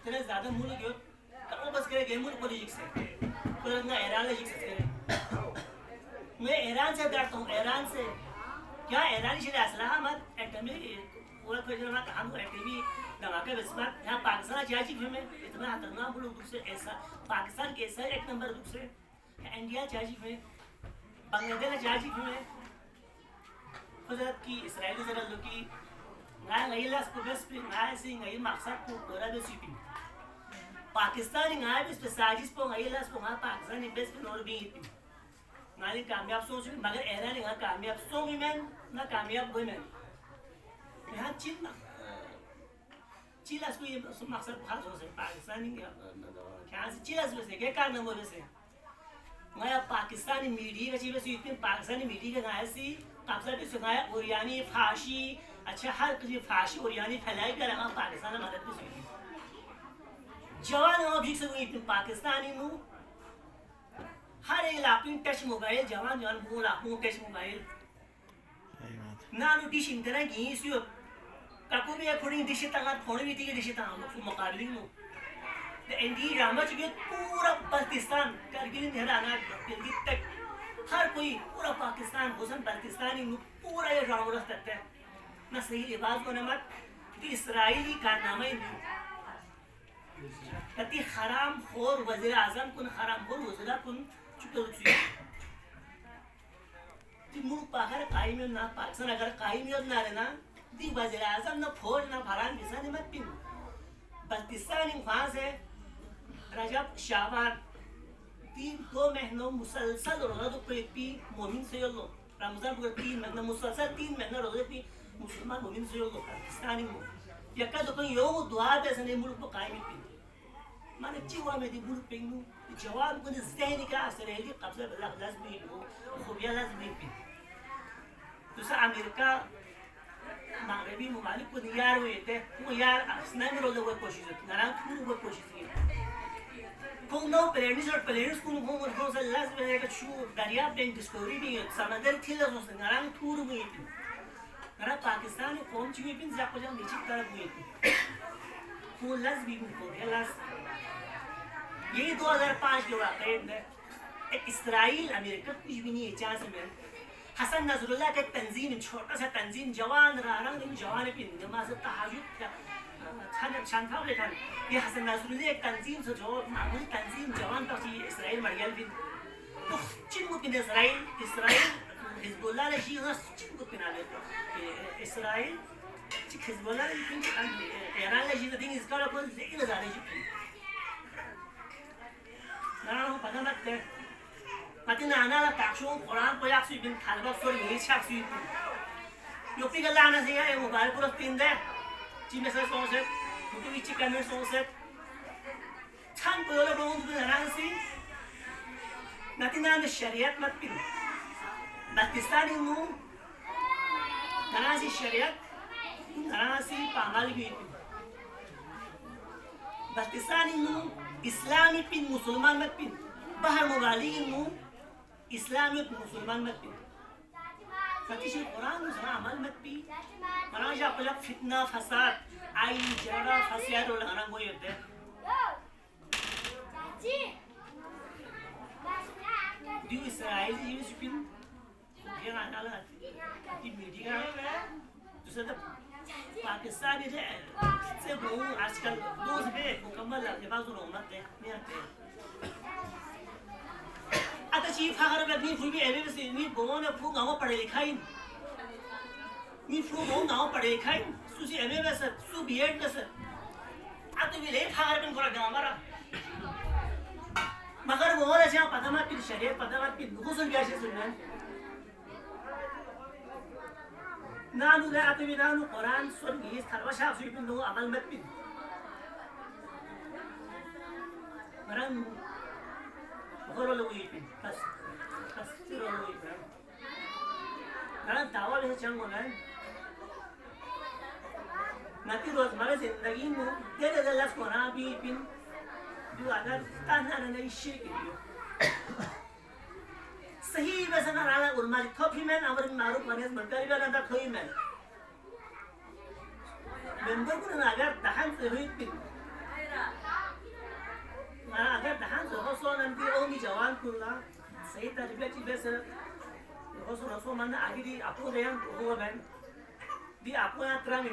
इतने ज़्यादा मुल्क यो वो बस करे गेम मुल्क पॉलिटिक्स है तो ना ईरान ले जिक्स करे मैं ईरान से डरता हूँ ईरान से क्या ईरानी चले असलहा मत एटमी वो कोई जो ना काम एटमी धमाके बिस्मात यहाँ पाकिस्तान चाची फिल्म में इतना खतरनाक मुल्क दूसरे ऐसा पाकिस्तान कैसा एक नंबर दूसरे इंडिया चाची फिल्म बांग्लादेश चाची फिल्म खुद की इसराइली जरा लो की ngai las ko bes pe ngai si ngai maksad ko ora be sipi Pakistan ngai bes pe sajis po ngai las ko ngai Pakistan bes pe nor bi ngai कामयाब सोच मगर Iran ngai कामयाब सो men ना कामयाब कोई men यहाँ चीन चिलास को ये मकसद खास हो सकता पाकिस्तानी क्या से चिलास बस के कारण वो बस ngai पाकिस्तानी मीडिया का चीज बस इतने पाकिस्तानी मीडिया का ngai सी काफसा बस ngai ओरियानी फाशी अच्छा हर किसी फाशी और यानी फैलाई कर रहा पाकिस्तान में मदद की जवान अभी से हुई पाकिस्तानी नु हर इलाके टच मोबाइल जवान जवान बोला हूं टच मोबाइल ना नु डिश इंटरनेट की इश्यू काको भी थोड़ी डिश तंगा फोन भी थी डिश तंगा मुकाबले नु द एनडी ड्रामा जो पूरा पाकिस्तान करगिल हराना दिल्ली तक हर कोई पूरा पाकिस्तान हुसन पाकिस्तानी नु पूरा ये ड्रामा रखता है ना सही लिबास को नमक कि इसराइली कारनामे कति हराम खोर वज़ीर आज़म कुन हराम खोर वज़ीरा कुन चुटलुची कि मुल्क पाकर कायम ना पाकिस्तान अगर कायम ना रहना दी वज़ीर आज़म ना फौज ना फरान किसान मत पिन पाकिस्तानी वहाँ से रजब शाबान 2 महीनों मुसलसल रोज़ा तो पी मोमिन से लो रमज़ान पूरा 3 महीना मुसलसल 3 महीना रोज़े पी मुसलमान मोमिन से योग पाकिस्तानी मो यक्का तो कोई योग दुआ पे सने मुल्क को कायम पे माने जीवा में दी मुल्क पे नु जवाब को ज़हनी का असर है कि कब्ज़ा बल्ला लाज़ भी हो खुबिया लाज़ भी पे दूसरा अमेरिका मगरबी ममालिक को यार हुए थे वो यार असना में रोज़ वो कोशिश की नाराज़ पूरी वो कोशिश की कौन नो प्लेनिस और प्लेनिस को वो रोज़ लाज़ में एक शू दरिया पे डिस्कवरी भी समंदर थी लाज़ उसने नाराज़ पूरी हुई थी karena Pakistan कौन चीज़ भी ज़्यादा ज़्यादा नीचे तरफ हुई थी वो लज़ भी उनको लज़ यही 2005 के वाक़े में इसराइल अमेरिका कुछ भी नहीं है चांस में हसन नज़रुल्लाह के तंजीम छोटा सा तंजीम जवान रारंग इन जवान पे नमाज तहज्जुद का छान था लेकिन ये हसन नज़रुल्लाह एक तंजीम से जो मामूली तंजीम जवान का चीज़ इसराइल मरियल भी तो चिन्ह भी इसराइल हिज़बुल्लाह ने जी ना चिंता पिना लेते इसराइल हिज़बुल्लाह ने ईरान ने जी तो दिन इसका लोग ज़्यादा ज़्यादा जी ना हम पता मत है पति ना आना ला ताकशों कुरान को याक सुई बिन थालबा सोरी ये शाक सुई यूपी का लाना से यार मोबाइल पूरा पिन दे जी में से सोच है क्योंकि विची कैमरे सोच है छान को योला बोलूँ तो ज़रान सी नाती ना ने शरीयत मत पिन पाकिस्तानी नु नरासी शरीयत नरासी पामाल भी पाकिस्तानी नु इस्लामी पिन मुसलमान मत पिन बाहर मुबालिग नु इस्लामी मुसलमान मत पिन फतिश कुरान मुसलमान अमल मत पी मराजा पलक फितना फसाद आई जरा फसाद और लगाना कोई होते दो इसराइल जीवित पिन ये ना ना कि मीडिया दूसरा पाकिस्तान से वो आजकल दोस्त भी मुकम्मल लिबास और उम्मत है नहीं आते आता चीफ अगर मैं नहीं फुल भी एवे से नहीं बोने फुल गाँव पढ़े लिखाई नहीं फुल गाँव पढ़े लिखाई सुसी एवे में सर सु बीएड में सर आता भी ले अगर मैं थोड़ा गाँव मरा मगर वो वाला जहाँ पता मत पिन शरीयत पता मत पिन गुस्सा क्या चीज़ सुनना नानु ला आते भी नानु कुरान सुन ये थरवा शाह सुई पिन दो अमल मत पिन मरन बखरो लोग ये पिन बस सिरो लोग ये पिन मरन दावा भी चंगो ना नाती रोज़मर्रा ज़िंदगी में तेरे दल्लास को ना भी पिन जो अगर ताना नहीं शेक दियो सही वैसा ना रहा उर्माली थोपी में अमर मारूफ मनीस बनकर भी अगर थोई में मेंबर को ना अगर दहन से हुई pin alhamdulillah sai tarbiyati besa hoso raso man agidi apo de yan ho ben di apo ya trami